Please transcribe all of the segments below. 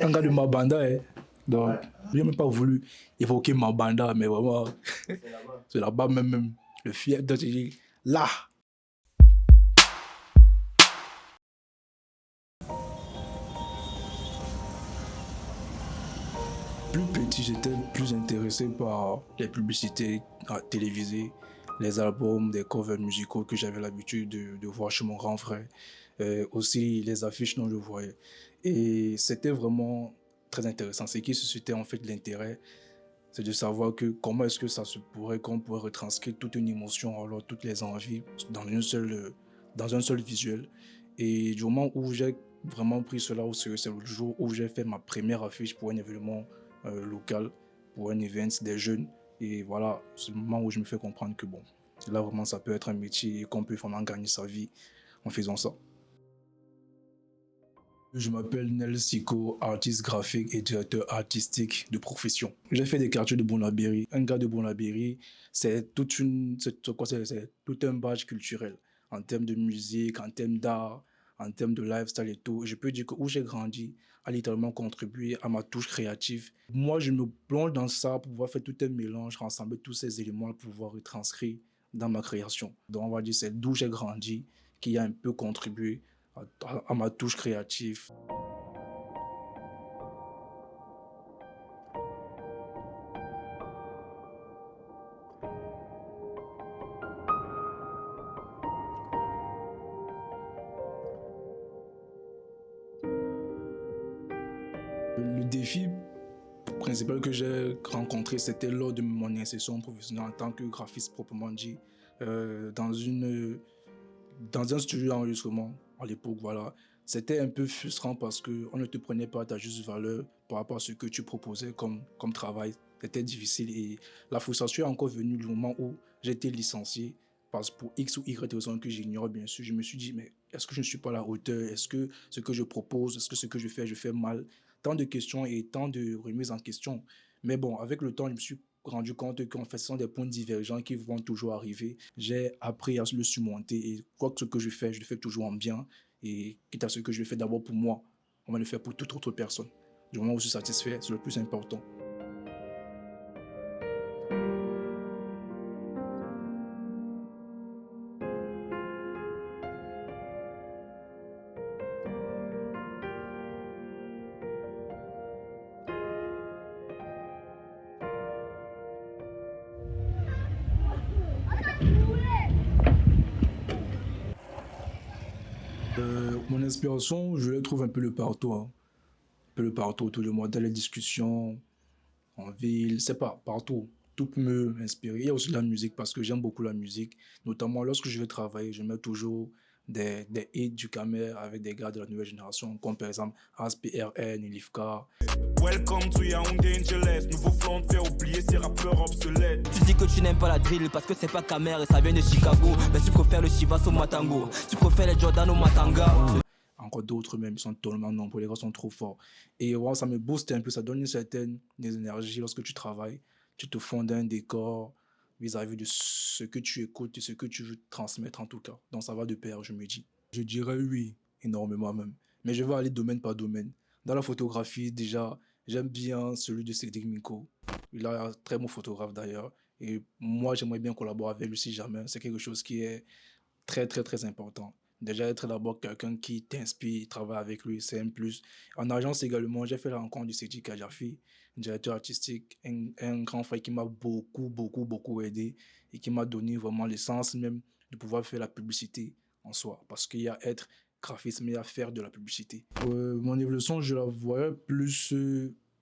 un gars de Mabanda, hein. Donc, je n'ai même pas voulu évoquer Mabanda, mais vraiment, c'est là-bas même, le fier de dire, là. Plus petit, j'étais plus intéressé par les publicités télévisées, les albums, des covers musicaux que j'avais l'habitude de voir chez mon grand frère, aussi les affiches dont je voyais. Et c'était vraiment très intéressant. Ce qui suscitait en fait l'intérêt, c'est de savoir que comment est-ce que ça se pourrait qu'on pourrait retranscrire toute une émotion, alors toutes les envies dans un seul visuel. Et du moment où j'ai vraiment pris cela au sérieux, c'est le jour où j'ai fait ma première affiche pour un événement local, pour un event des jeunes. Et voilà, c'est le moment où je me fais comprendre que bon, là vraiment ça peut être un métier et qu'on peut vraiment gagner sa vie en faisant ça. Je m'appelle Nel Siko, artiste graphique et directeur artistique de profession. J'ai fait des quartiers de Bon-Labéry. Un gars de Bon-Labéry, c'est c'est tout un badge culturel en termes de musique, en termes d'art, en termes de lifestyle et tout. Je peux dire que où j'ai grandi a littéralement contribué à ma touche créative. Moi, je me plonge dans ça pour pouvoir faire tout un mélange, rassembler tous ces éléments pour pouvoir retranscrire dans ma création. Donc, on va dire c'est d'où j'ai grandi qui a un peu contribué à ma touche créative. Le défi principal que j'ai rencontré, c'était lors de mon insertion professionnelle en tant que graphiste proprement dit, dans dans un studio d'enregistrement à l'époque, voilà. C'était un peu frustrant parce qu'on ne te prenait pas à ta juste valeur par rapport à ce que tu proposais comme travail. C'était difficile et la frustration est encore venue le moment où j'ai été licencié parce pour X ou Y raison que j'ignore bien sûr. Je me suis dit, mais est-ce que je ne suis pas à la hauteur? Est-ce que ce que je propose, est-ce que ce que je fais mal? Tant de questions et tant de remises en question. Mais bon, avec le temps, je me suis rendu compte qu'en fait, ce sont des points divergents qui vont toujours arriver. J'ai appris à le surmonter et quoi que ce que je le fais toujours en bien. Et quitte à ce que je fais d'abord pour moi, on va le faire pour toute autre personne. Du moment où je suis satisfait, c'est le plus important. Mon inspiration, je la trouve un peu le partout, hein. Un peu le partout autour de moi, dans les discussions, en ville, c'est pas partout. Tout peut m'inspirer. Il y a aussi la musique parce que j'aime beaucoup la musique. Notamment lorsque je vais travailler, je mets toujours des hits du Camer avec des gars de la nouvelle génération, comme par exemple ASPRN, Lifka. Welcome to Yaoundé Angeles. Nouveau front fait oublier ces rappeurs obsolètes. Tu dis que tu n'aimes pas la drill parce que c'est pas Camer et ça vient de Chicago. Mais tu préfères le Chivas au Matango. Tu préfères les Jordan au Matanga. Encore d'autres même, ils sont tellement nombreux, les gars sont trop forts. Et ouais, ça me booste un peu, ça donne une certaine énergie lorsque tu travailles. Tu te fondes un décor vis-à-vis de ce que tu écoutes et ce que tu veux transmettre en tout cas. Donc ça va de pair, je me dis. Je dirais oui, énormément même. Mais je vais aller domaine par domaine. Dans la photographie, déjà, j'aime bien celui de Cédric Minko. Il est un très bon photographe d'ailleurs. Et moi, j'aimerais bien collaborer avec lui si jamais. C'est quelque chose qui est très important. Déjà, être d'abord quelqu'un qui t'inspire, travailler avec lui, c'est un plus. En agence également, j'ai fait la rencontre de Sidi Kajafi, directeur artistique, un grand frère qui m'a beaucoup aidé et qui m'a donné vraiment l'essence même de pouvoir faire la publicité en soi. Parce qu'il y a être graphiste, mais il y a faire de la publicité. Mon évolution, je la voyais plus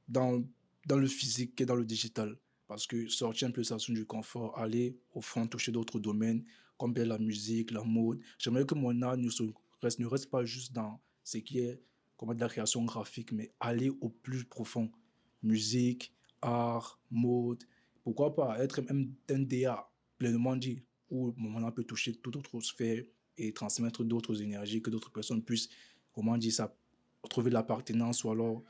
dans, dans le physique que dans le digital. Parce que sortir un peu de sa zone du confort, aller au fond, toucher d'autres domaines, comme bien la musique, la mode. J'aimerais que mon art ne reste pas juste dans ce qui est comme de la création graphique, mais aller au plus profond. Musique, art, mode. Pourquoi pas être même un DA pleinement dit, où mon art peut toucher toute autre sphère et transmettre d'autres énergies, que d'autres personnes puissent, comment dire ça, trouver de l'appartenance ou alors,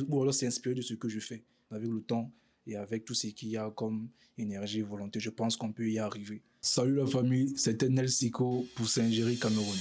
ou alors s'inspirer de ce que je fais. Avec le temps, et avec tout ce qu'il y a comme énergie et volonté, je pense qu'on peut y arriver. Salut la famille, c'était Nel Siko pour Saint-Géry, Cameroun.